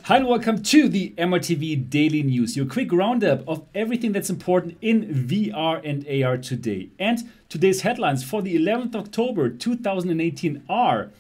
Hi and welcome to the MRTV Daily News, your quick roundup of everything that's important in VR and AR today. And today's headlines for the 11th October 2018 are: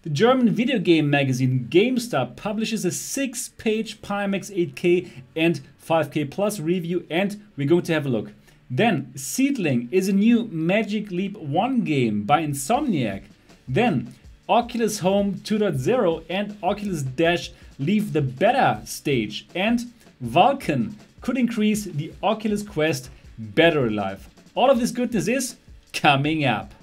the German video game magazine Gamestar publishes a 6-page Pimax 8K and 5K Plus review, and we're going to have a look. Then Seedling is a new Magic Leap 1 game by Insomniac. Then Oculus Home 2.0 and Oculus Dash leave the beta stage, and Vulkan could increase the Oculus Quest battery life. All of this goodness is coming up.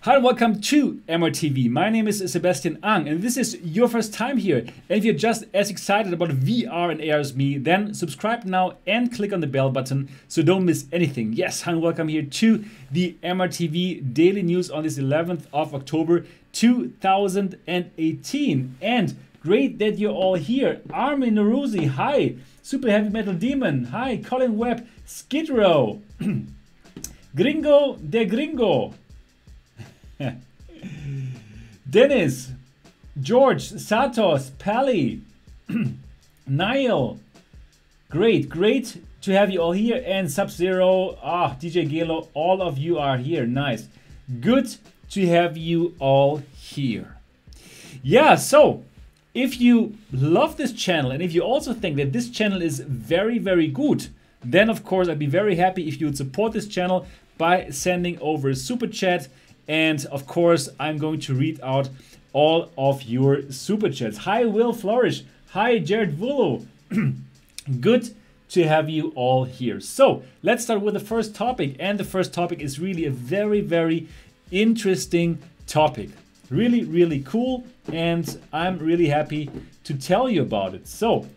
Hi and welcome to MRTV. My name is Sebastian Ang and this is your first time here. And if you're just as excited about VR and AR as me, then subscribe now and click on the bell button so don't miss anything. Yes, hi and welcome here to the MRTV Daily News on this 11th of October 2018. And great that you're all here. Armin Naruzi, hi. Super Heavy Metal Demon, hi. Colin Webb, Skid Row. Gringo de Gringo. Dennis, George, Satos, Pally, Niall, great to have you all here, and Sub-Zero, DJ Gelo, all of you are here, nice. Good to have you all here. Yeah, so if you love this channel and if you also think that this channel is very good, then of course I'd be very happy if you would support this channel by sending over a super chat. And of course, I'm going to read out all of your super chats. Hi, Will Flourish. Hi, Jared Vullo. Good to have you all here. So let's start with the first topic. And the first topic is really a very interesting topic. Really cool. And I'm really happy to tell you about it. So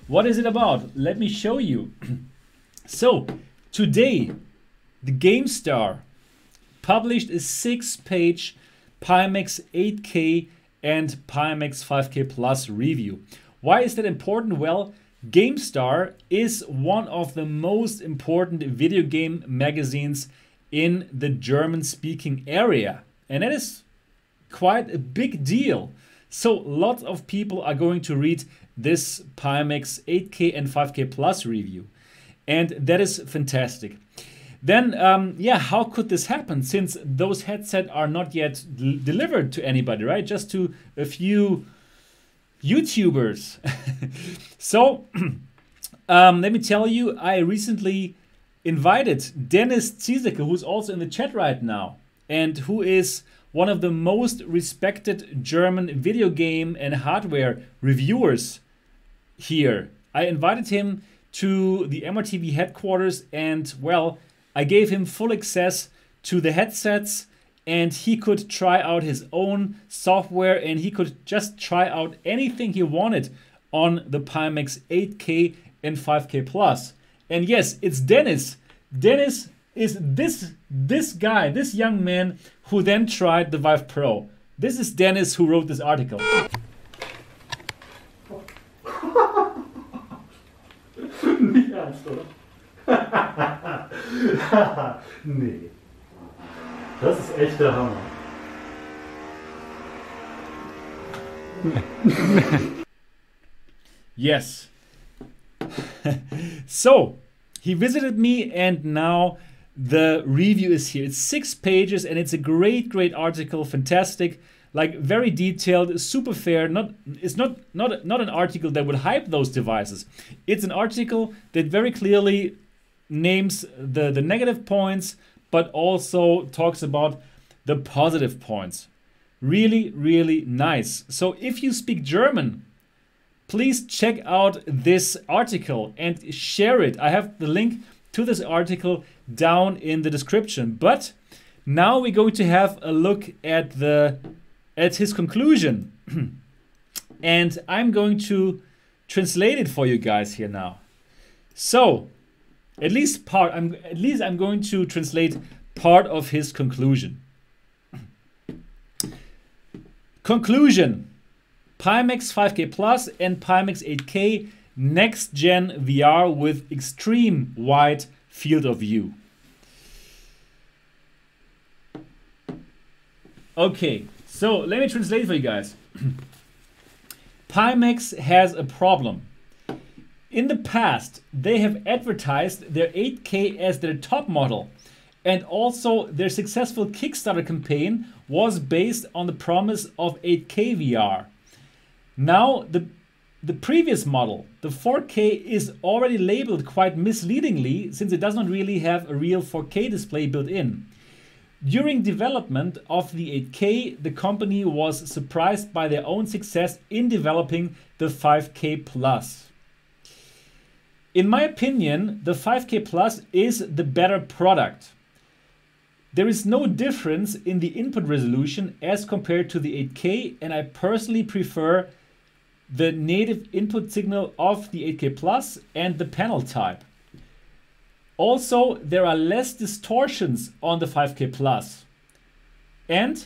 what is it about? Let me show you. So today, the Gamestar published a 6-page Pimax 8K and Pimax 5K Plus review. Why is that important? Well, Gamestar is one of the most important video game magazines in the German-speaking area. And that is quite a big deal. So lots of people are going to read this Pimax 8K and 5K Plus review. And that is fantastic. Then, yeah, how could this happen since those headsets are not yet delivered to anybody, right? Just to a few YouTubers. So, let me tell you, I recently invited Dennis Ziesecke, who's also in the chat right now, and who is one of the most respected German video game and hardware reviewers here. I invited him to the MRTV headquarters and, well, I gave him full access to the headsets and he could try out his own software and he could just try out anything he wanted on the Pimax 8K and 5K Plus. And yes, it's Dennis. Dennis is this guy, this young man who then tried the Vive Pro. This is Dennis who wrote this article. Nicht ernst, oder? Nee. Das ist echt der Hammer. Yes. So, he visited me and now the review is here. It's 6 pages and it's a great article, fantastic, like very detailed, super fair. It's not an article that would hype those devices. It's an article that very clearly names the negative points, but also talks about the positive points. Really nice. So if you speak German, please check out this article and share it. I have the link to this article down in the description. But now we're going to have a look at his conclusion. And I'm going to translate it for you guys here now. So At least I'm going to translate part of his conclusion. Conclusion: Pimax 5K Plus and Pimax 8K next gen VR with extreme wide field of view. Okay, so let me translate for you guys. Pimax has a problem. In the past, they have advertised their 8K as their top model, and also their successful Kickstarter campaign was based on the promise of 8K VR. Now, the previous model, the 4K, is already labeled quite misleadingly since it does not really have a real 4K display built in. During development of the 8K, the company was surprised by their own success in developing the 5K Plus. In my opinion, the 5K Plus is the better product. There is no difference in the input resolution as compared to the 8K, and I personally prefer the native input signal of the 8K Plus and the panel type. Also, there are less distortions on the 5K Plus. And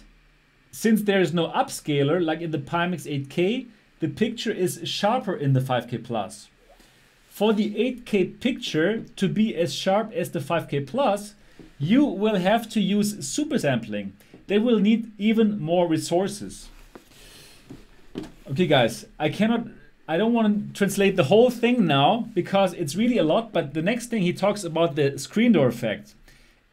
since there is no upscaler like in the Pimax 8K, the picture is sharper in the 5K Plus. For the 8K picture to be as sharp as the 5K Plus, you will have to use super sampling. They will need even more resources. Okay guys, I don't want to translate the whole thing now because it's really a lot, but the next thing he talks about the screen door effect.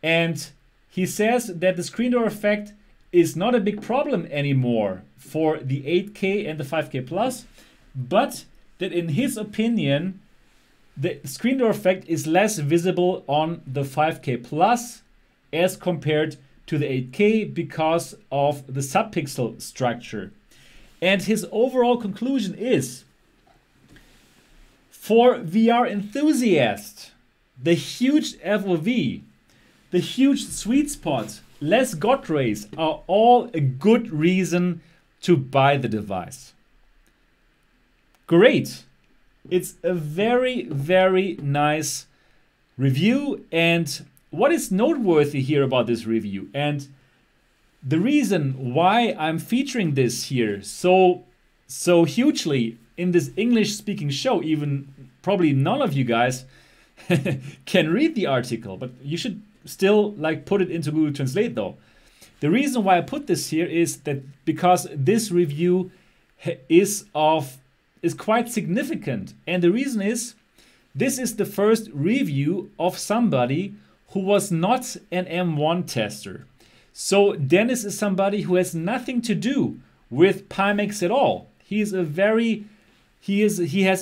And he says that the screen door effect is not a big problem anymore for the 8K and the 5K Plus, but that in his opinion, the screen door effect is less visible on the 5K Plus as compared to the 8K because of the subpixel structure. And his overall conclusion is, for VR enthusiasts, the huge FOV, the huge sweet spot, less God rays are all a good reason to buy the device. Great. It's a very, very nice review. And what is noteworthy here about this review, and the reason why I'm featuring this here so hugely in this English-speaking show, even probably none of you guys can read the article, but you should still like put it into Google Translate though. The reason why I put this here is that because this review is quite significant, and the reason is this is the first review of somebody who was not an M1 tester. So Dennis is somebody who has nothing to do with Pimax at all. He has a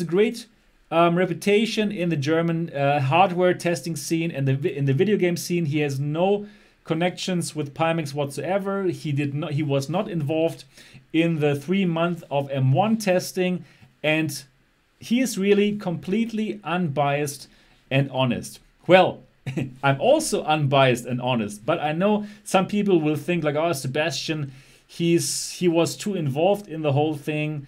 great reputation in the German hardware testing scene and in the video game scene. He has no connections with Pimax whatsoever. He was not involved in the 3 months of M1 testing, and he is really completely unbiased and honest. Well, I'm also unbiased and honest, but I know some people will think like, oh, Sebastian, he was too involved in the whole thing,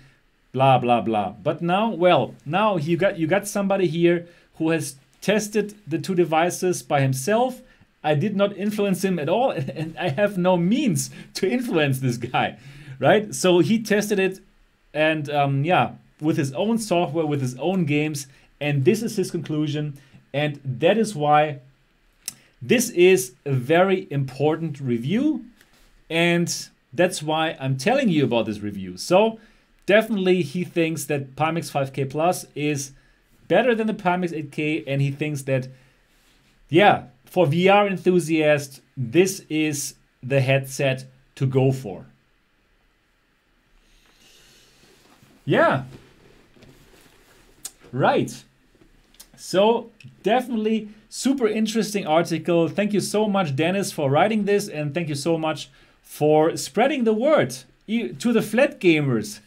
blah blah blah. But now, well, now you got somebody here who has tested the two devices by himself. I did not influence him at all, and I have no means to influence this guy, right? So he tested it, and yeah, with his own software, with his own games, and this is his conclusion, and that is why this is a very important review, and that's why I'm telling you about this review. So definitely he thinks that Pimax 5K Plus is better than the Pimax 8K, and he thinks that, yeah, for VR enthusiasts, this is the headset to go for. Yeah. Right. So definitely super interesting article. Thank you so much, Dennis, for writing this, and thank you so much for spreading the word to the flat gamers,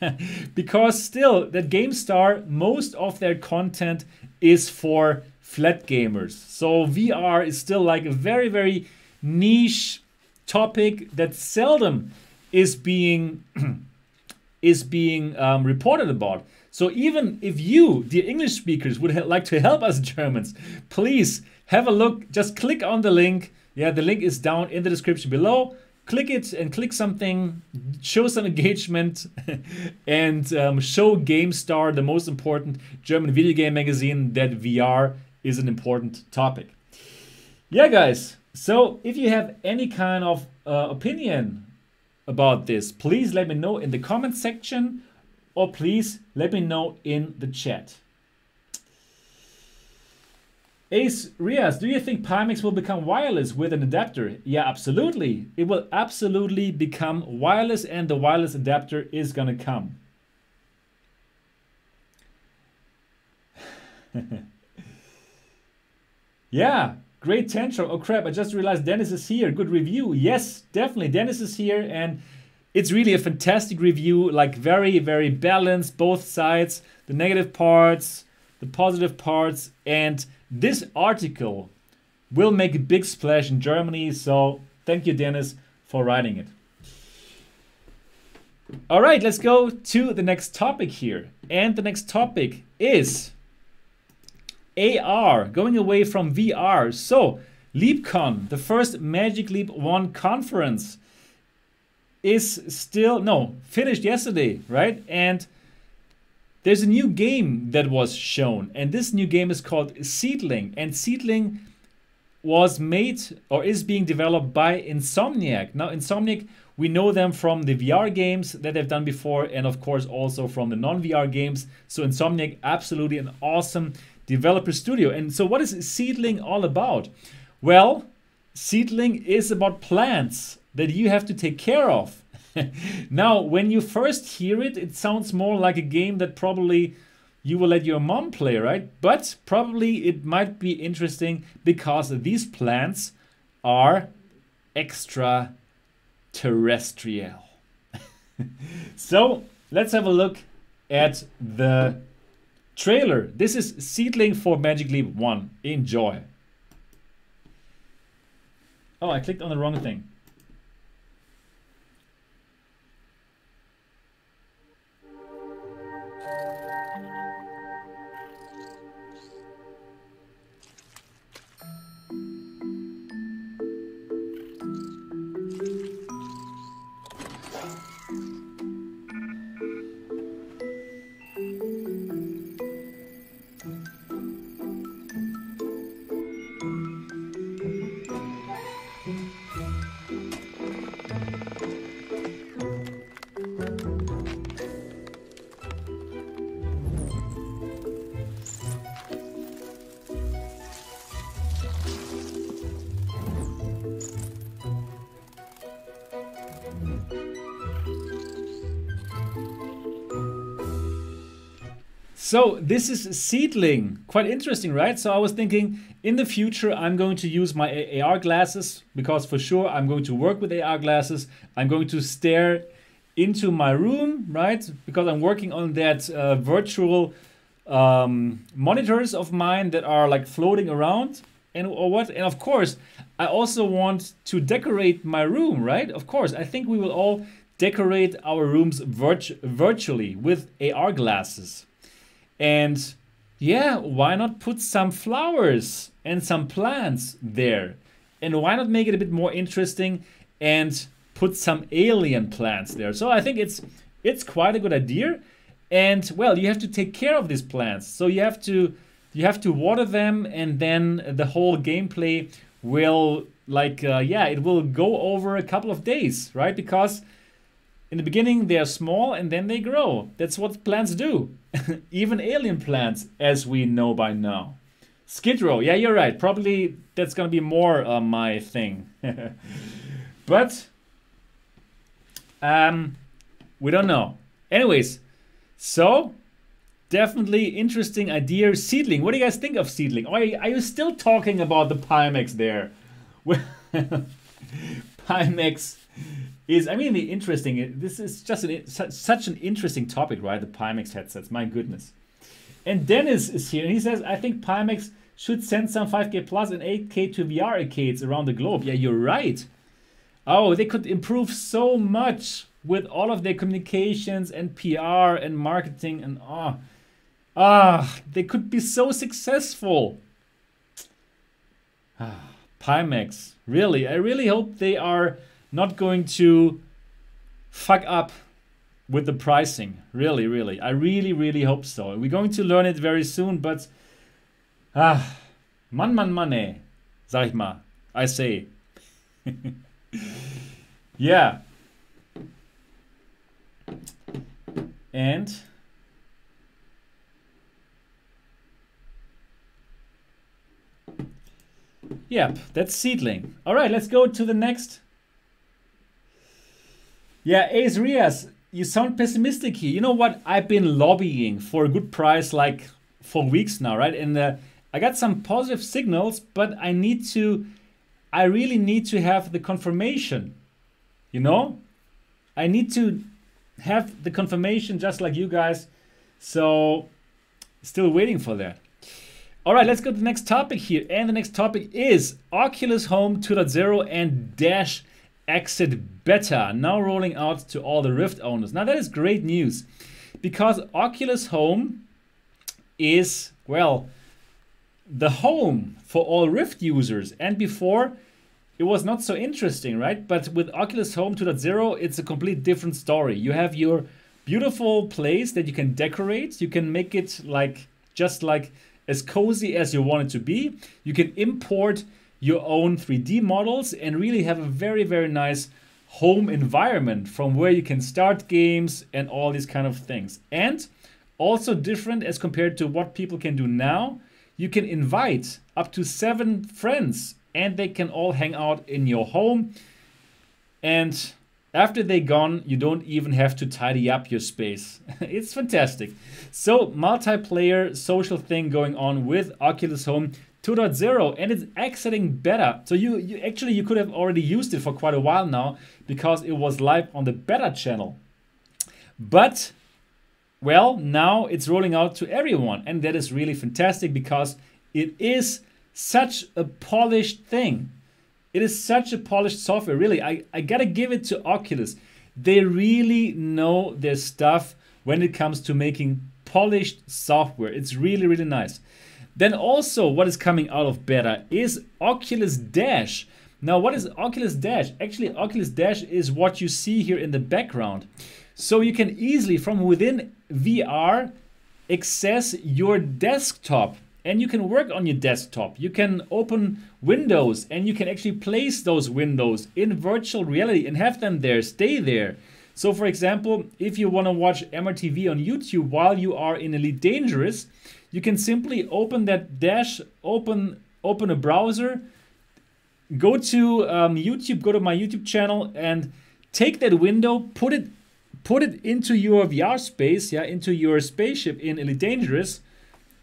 because still that Gamestar, most of their content is for flat gamers. So VR is still like a very, very niche topic that seldom is being reported about. So even if you, dear English speakers, would like to help us Germans, please have a look. Just click on the link. Yeah, the link is down in the description below. Click it and click something, show some engagement, and show Gamestar, the most important German video game magazine, that VR is an important topic. Yeah, guys. So if you have any kind of opinion about this, please let me know in the comment section, or please let me know in the chat. Ace Rias, do you think Pimax will become wireless with an adapter? Yeah, absolutely. It will absolutely become wireless, and the wireless adapter is gonna come. Yeah, great tantrum. Oh crap, I just realized Dennis is here. Good review. Yes, definitely. Dennis is here, and it's really a fantastic review, like very, very balanced, both sides, the negative parts, the positive parts, and this article will make a big splash in Germany, so thank you, Dennis, for writing it. All right, let's go to the next topic here. And the next topic is AR, going away from VR. So, LeapCon, the first Magic Leap 1 conference, is still, finished yesterday, right? And there's a new game that was shown, and this new game is called Seedling. And Seedling was made or is being developed by Insomniac. Now, Insomniac, we know them from the VR games that they've done before, and of course also from the non-VR games. So Insomniac, absolutely an awesome developer studio. And so what is Seedling all about? Well, Seedling is about plants that you have to take care of. Now, when you first hear it, it sounds more like a game that probably you will let your mom play, right? But probably it might be interesting because these plants are extraterrestrial. So let's have a look at the trailer. This is Seedling for Magic Leap 1. Enjoy. Oh, I clicked on the wrong thing. So this is Seedling, quite interesting, right? So I was thinking in the future I'm going to use my AR glasses, because for sure I'm going to work with AR glasses. I'm going to stare into my room, right? Because I'm working on that virtual monitors of mine that are like floating around and of course I also want to decorate my room, right? Of course, I think we will all decorate our rooms virtually with AR glasses. And yeah, why not put some flowers and some plants there? And why not make it a bit more interesting and put some alien plants there? So I think it's quite a good idea. And well, you have to take care of these plants. So you have to water them, and then the whole gameplay will it will go over a couple of days, right? Because in the beginning they are small and then they grow. That's what plants do. Even alien plants, as we know by now. Skid Row, yeah, you're right. Probably that's gonna be more my thing. But we don't know. Anyways, so definitely interesting idea. Seedling, what do you guys think of Seedling? Are you still talking about the Pimax there? Pimax is, I mean, the interesting. This is just such an interesting topic, right? The Pimax headsets, my goodness. And Dennis is here, and he says, I think Pimax should send some 5K plus and 8K to VR arcades around the globe. Yeah, you're right. Oh, they could improve so much with all of their communications and PR and marketing and they could be so successful. Pimax, really, I really hope they are not going to fuck up with the pricing. Really, really. I really, really hope so. We're going to learn it very soon, but money, sag ich mal. I say. Yeah. And yep, that's seedling. All right, let's go to the next. Yeah, Ace Rias, you sound pessimistic here. You know what? I've been lobbying for a good price like for weeks now, right? And I got some positive signals, but I really need to have the confirmation. You know? I need to have the confirmation just like you guys. So still waiting for that. All right, let's go to the next topic here. And the next topic is Oculus Home 2.0 and Dash Exit Beta, now rolling out to all the Rift owners. Now that is great news because Oculus Home is, well, the home for all Rift users. And before, it was not so interesting, right? But with Oculus Home 2.0, it's a complete different story. You have your beautiful place that you can decorate. You can make it like just like as cozy as you want it to be. You can import your own 3D models and really have a very, very nice home environment from where you can start games and all these kind of things. And also different as compared to what people can do now. You can invite up to 7 friends and they can all hang out in your home. And after they're gone, you don't even have to tidy up your space. It's fantastic. So multiplayer social thing going on with Oculus Home 2.0, and it's exiting beta. So you could have already used it for quite a while now because it was live on the beta channel. But well, now it's rolling out to everyone, and that is really fantastic because it is such a polished thing. It is such a polished software. Really, I gotta give it to Oculus. They really know their stuff when it comes to making polished software. It's really, really nice. Then also what is coming out of beta is Oculus Dash. Now what is Oculus Dash? Actually, Oculus Dash is what you see here in the background. So you can easily from within VR access your desktop and you can work on your desktop. You can open windows and you can actually place those windows in virtual reality and have them there, stay there. So for example, if you want to watch MRTV on YouTube while you are in Elite Dangerous, you can simply open that dash, open a browser, go to YouTube, go to my YouTube channel and take that window, put it into your VR space, yeah, into your spaceship in Elite Dangerous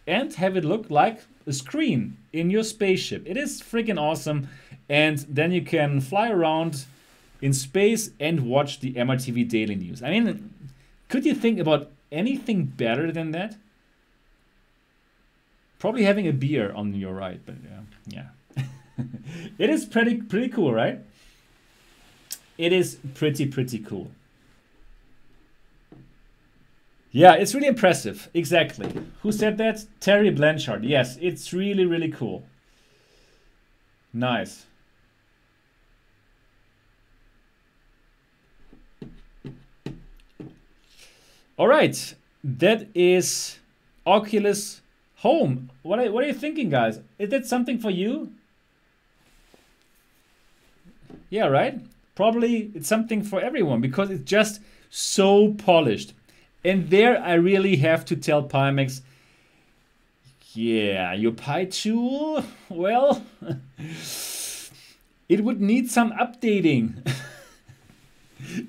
and have it look like a screen in your spaceship. It is freaking awesome. And then you can fly around in space and watch the MRTV Daily News. I mean, could you think about anything better than that? Probably having a beer on your right, but yeah. It is pretty cool, right? It is pretty cool. Yeah, it's really impressive. Exactly. Who said that? Terry Blanchard. Yes, it's really cool. Nice. All right, that is Oculus Home. What are you thinking, guys? Is that something for you? Yeah, right? Probably it's something for everyone because it's just so polished. And there I really have to tell Pimax, yeah, your Pi tool, well, it would need some updating.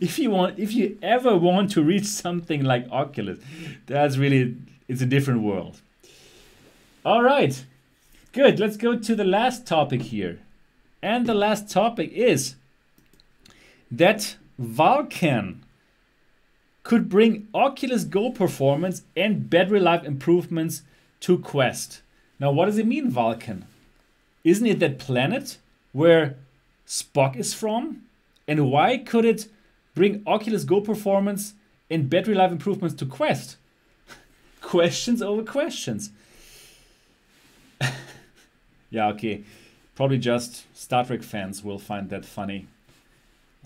If you ever want to reach something like Oculus, it's a different world. All right, good. Let's go to the last topic here. And the last topic is that Vulkan could bring Oculus Go performance and battery life improvements to Quest. Now, what does it mean, Vulkan? Isn't it that planet where Spock is from? And why could it bring Oculus Go performance and battery life improvements to Quest? Questions over questions. Yeah, okay. Probably just Star Trek fans will find that funny.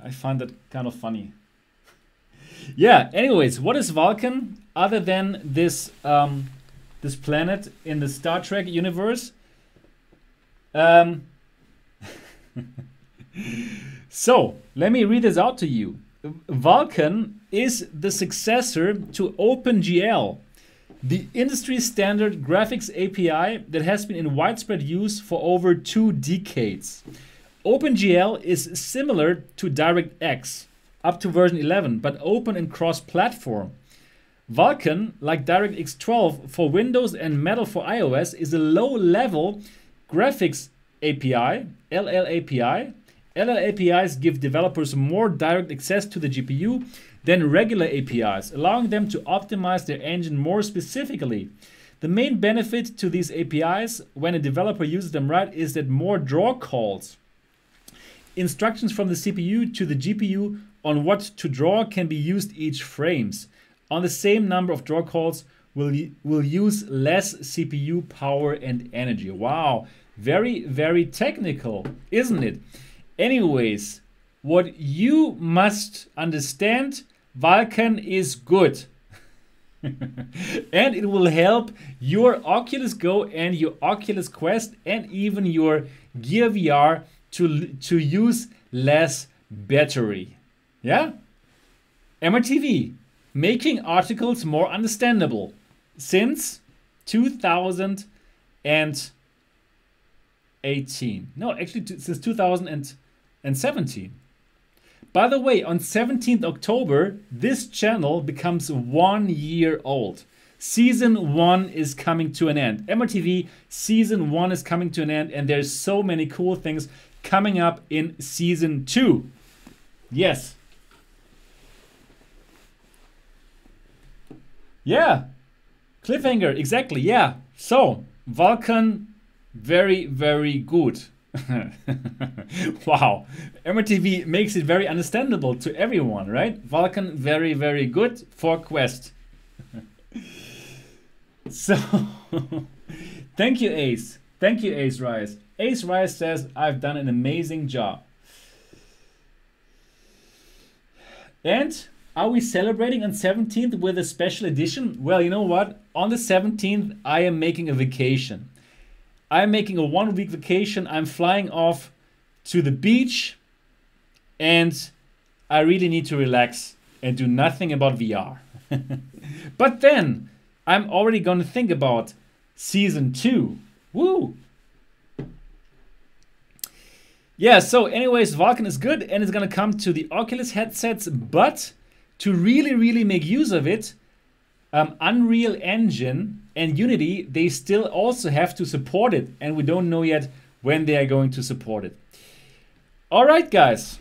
I find that kind of funny. Yeah, anyways, what is Vulkan other than this this planet in the Star Trek universe? So, let me read this out to you. Vulkan is the successor to OpenGL, the industry standard graphics API that has been in widespread use for over 2 decades. OpenGL is similar to DirectX up to version 11, but open and cross-platform. Vulkan, like DirectX 12 for Windows and Metal for iOS, is a low-level graphics API, LLAPI. LLAPIs give developers more direct access to the GPU than regular APIs, allowing them to optimize their engine more specifically. The main benefit to these APIs when a developer uses them right is that more draw calls, instructions from the CPU to the GPU on what to draw, can be used each frames. On the same number of draw calls will use less CPU power and energy. Wow, very, very technical, isn't it? Anyways, what you must understand, Vulkan is good. And it will help your Oculus Go and your Oculus Quest and even your Gear VR to use less battery. Yeah? MRTV, making articles more understandable since 2018. No, actually since 2017. By the way, on 17th October, this channel becomes 1 year old. Season 1 is coming to an end. MRTV Season 1 is coming to an end, and there's so many cool things coming up in Season 2. Yes. Yeah. Cliffhanger, exactly, yeah. So, Vulkan, very, very good. Wow, MRTV makes it very understandable to everyone, right? Vulkan, very, very good for Quest. So, thank you, Ace. Thank you, Ace Rice. Ace Rice says, I've done an amazing job. And are we celebrating on 17th with a special edition? Well, you know what? On the 17th, I am making a vacation. I'm making a 1-week vacation. I'm flying off to the beach and I really need to relax and do nothing about VR. But then I'm already going to think about Season 2. Woo! Yeah, so anyways, Vulkan is good and it's going to come to the Oculus headsets, but to really, really make use of it, Unreal Engine and Unity, they still also have to support it, and we don't know yet when they are going to support it. All right, guys,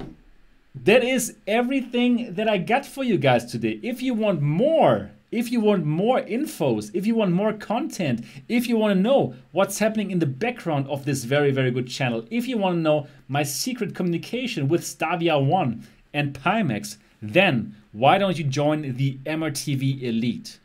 that is everything that I got for you guys today. If you want more infos, if you want more content, if you want to know what's happening in the background of this very, very good channel, if you want to know my secret communication with Stavia 1 and Pimax, then why don't you join the MRTV Elite?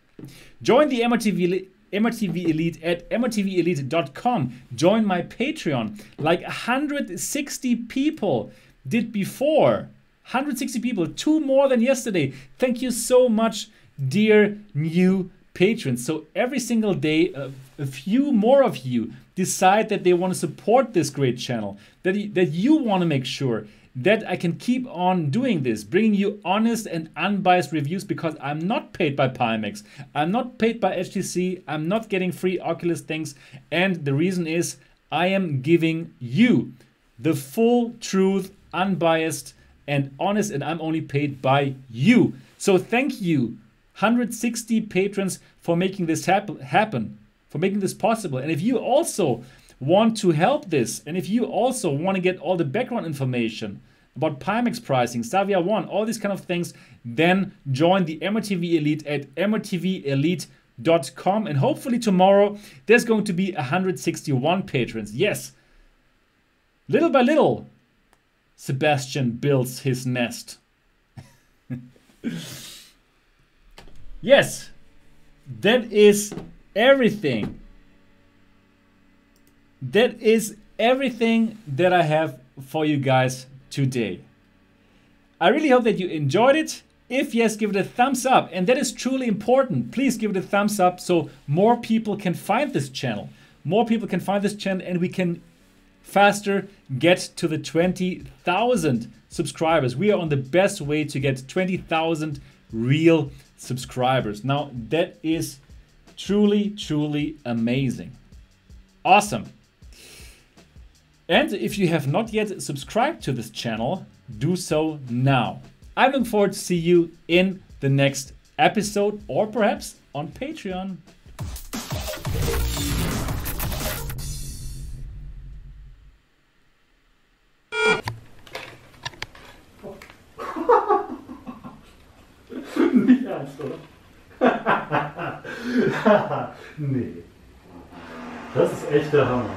Join the MRTV Elite at mrtvelite.com. Join my Patreon, like 160 people did before. 160 people, 2 more than yesterday. Thank you so much, dear new patrons. So every single day, a few more of you decide that they want to support this great channel, that you want to make sure that I can keep on doing this, bringing you honest and unbiased reviews, because I'm not paid by Pimax, I'm not paid by HTC, I'm not getting free Oculus things, and the reason is I am giving you the full truth, unbiased and honest, and I'm only paid by you. So thank you, 160 patrons, for making this happen, for making this possible. And if you also want to help this, and if you also want to get all the background information about Pimax pricing, Stavia 1, all these kind of things, then join the MRTV Elite at mrtvelite.com, and hopefully tomorrow there's going to be 161 patrons. Yes, little by little, Sebastian builds his nest. Yes, that is everything. That is everything that I have for you guys today. I really hope that you enjoyed it. If yes, give it a thumbs up, and that is truly important. Please give it a thumbs up so more people can find this channel. More people can find this channel, and we can faster get to the 20,000 subscribers. We are on the best way to get 20,000 real subscribers. Now that is truly, truly amazing. Awesome. And if you have not yet subscribed to this channel, do so now. I look forward to see you in the next episode or perhaps on Patreon. Nicht ernst, oder? Nee. Das ist echt der Hammer.